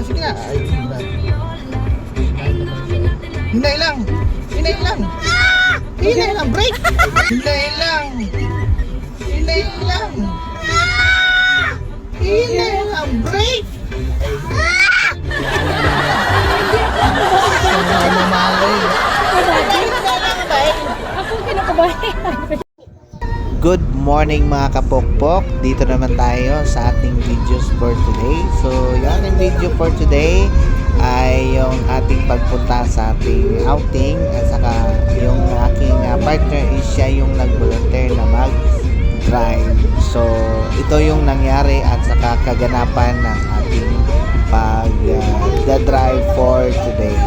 sige na. Ay, hinay lang. Hinay lang. Hinay lang, break. Hinay lang. Hinay lang. Hinay lang, break. Good morning mga kapokpok. Dito naman tayo sa ating videos for today. So, yung ating video for today ay yung ating pagpunta sa ating outing. At saka yung aking partner is siya yung nag-volunteer na mag-drive. So, ito yung nangyari at saka kaganapan ng ating pag-drive for today.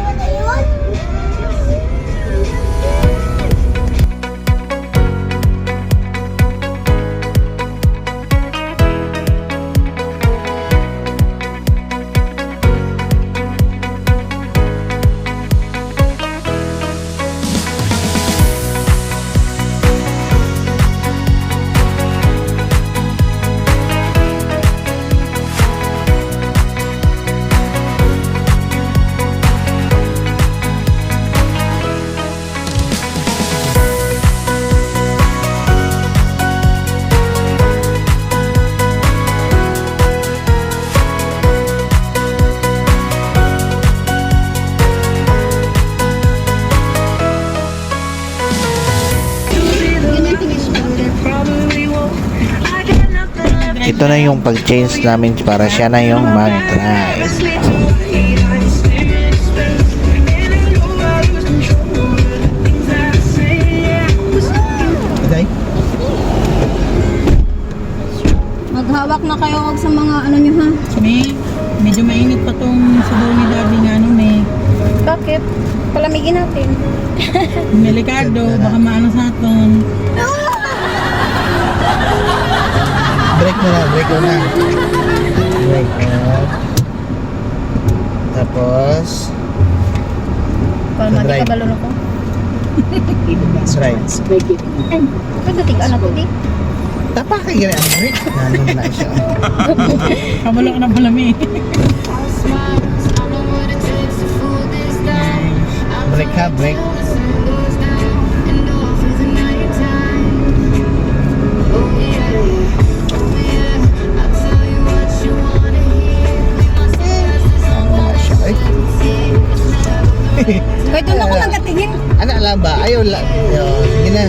Ito na yung pag-change namin para siya na yung mag-drive. Okay. Maghawak na kayo wag sa mga ano nyo ha. Medyo mainit pa tong sabaw ni Daddy nga ano Bakit? Palamigin natin. Delikado, baka maano sa aton. Break mo na, break mo na. Break mo. Tapos Kalmati Drive. ka balon ako. right. Pagdating ka na ko di. Tapa kay gani ang break. Nanon na siya. Kabalo ka na palami. Break ha, break. Kaya doon ako nagatingin. Ano alam ba? Ayaw lang. Sige na.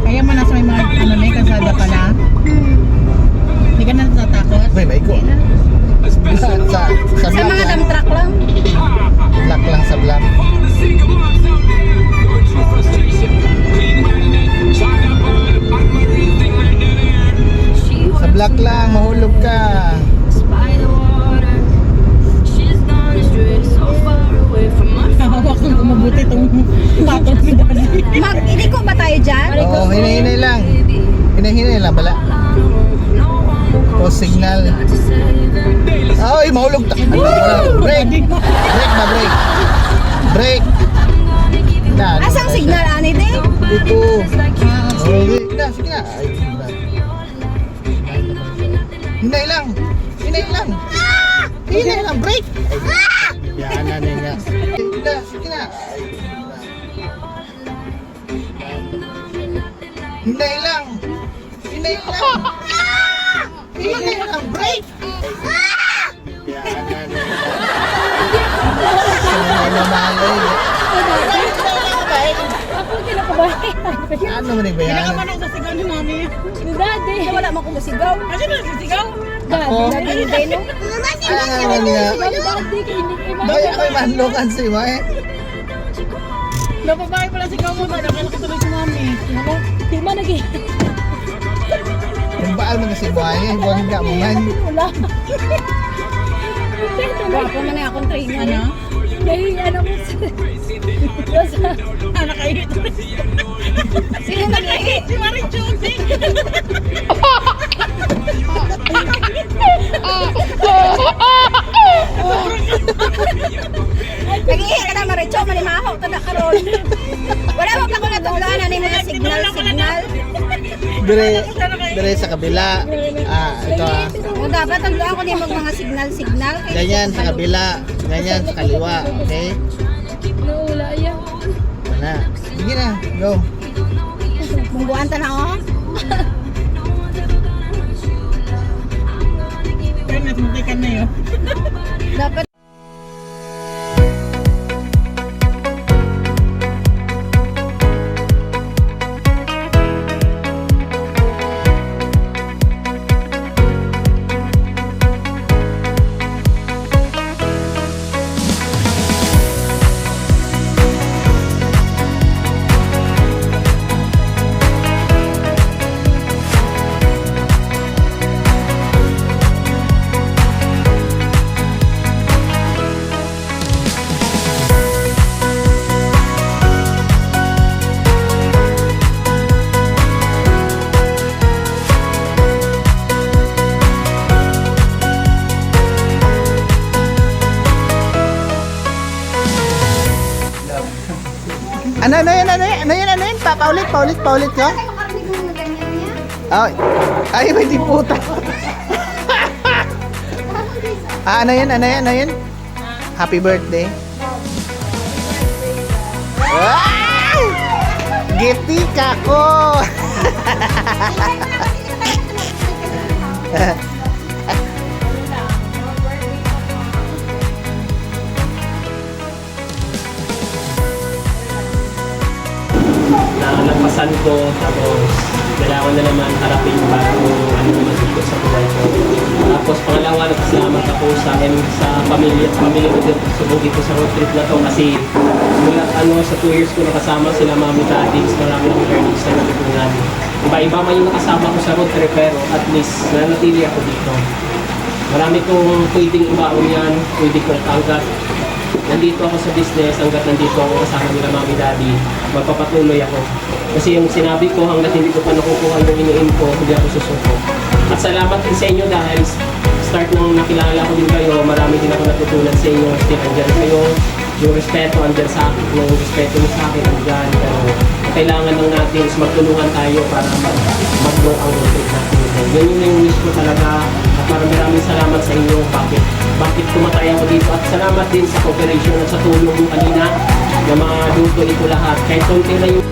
Kaya mo nasa may mga ano may kasada pala. Hindi ka na natatakot. May ko. Sa Sa black mga lang. dump truck lang. Black lang sa black. Sa black lang, mahulog ka. Hawak lang kumabuti itong patong ni Daddy. Hindi ko ba tayo dyan? Oo, hinay-hinay lang. Hinay-hinay lang, bala. Post signal. Ay, mahulog. Break. Break na, break. Break. Na, Asang signal ani din? Ito. Sige na, sige na. Ay, hinay lang. Hinay lang. Hinay lang, break. Yan na nga. Sige na, sige na. Hinay lang. Hinay lang. Hinay lang, break. Yan na nga. Ako kinakabahan. Ano man ba yan? Pinakaman ang sasigaw ni Mami. Ni Daddy. Wala man akong masigaw. Kasi na sisigaw. Ako? Daddy, hindi no? Ano nga man niya? Daddy, hindi ko Dahil ako'y manlokan si Mae. Napabahay pala sigaw mo. Dahil nakatuloy si Mami. Di man lagi. Yung baal mo kasi Mae, huwag ka mo man. Wala. Ako man na akong trainer. Ano? Dahil ano ko sa... Nakahit. Sino nag-ihit? Si Marie Josie. Dire sa kabila. Ito O dapat tagluan ko din mag mga signal. Ganyan sa kabila. Ganyan sa kaliwa. Okay? Nawala yan. Na. Sige na. Go. Mungguan ta na oh. Pero nasuntikan na yun. Dapat Ano yun? Paulit ko? Ay, hindi puta. Ano yun? Happy birthday. Wow! Gifty ka ko. Nalagpasan ko, tapos kailangan na naman harapin yung ano naman dito sa buhay ko. Tapos pangalawa, nagpasalamat ako sa pamilya ko dito dito sa road trip na to kasi mula sa 2 years ko nakasama sila mami daddy, marami ng learnings na natutunan. Iba-iba man yung nakasama ko sa road trip pero at least nanatili ako dito. Marami kong pwedeng ibaon yan, pwede kong tanggat. Nandito ako sa business, hanggat nandito ako kasama nila mami daddy, magpapatuloy ako. Kasi yung sinabi ko, hanggat hindi ko pa nakukuha yung iniin ko, hindi ako susuko. At salamat din sa inyo dahil start nang nakilala ko din kayo, marami din ako natutunan sa inyo. Still, andyan kayo, yung respeto andyan sa akin, yung respeto mo sa akin andyan. Pero kailangan lang natin is magtulungan tayo para mag-grow ang road natin. Yan yung wish ko talaga at maraming salamat sa inyo. Bakit tumatay ako dito at salamat din sa cooperation at sa tulong mo kanina na madutuloy ko lahat. Kahit konti na yung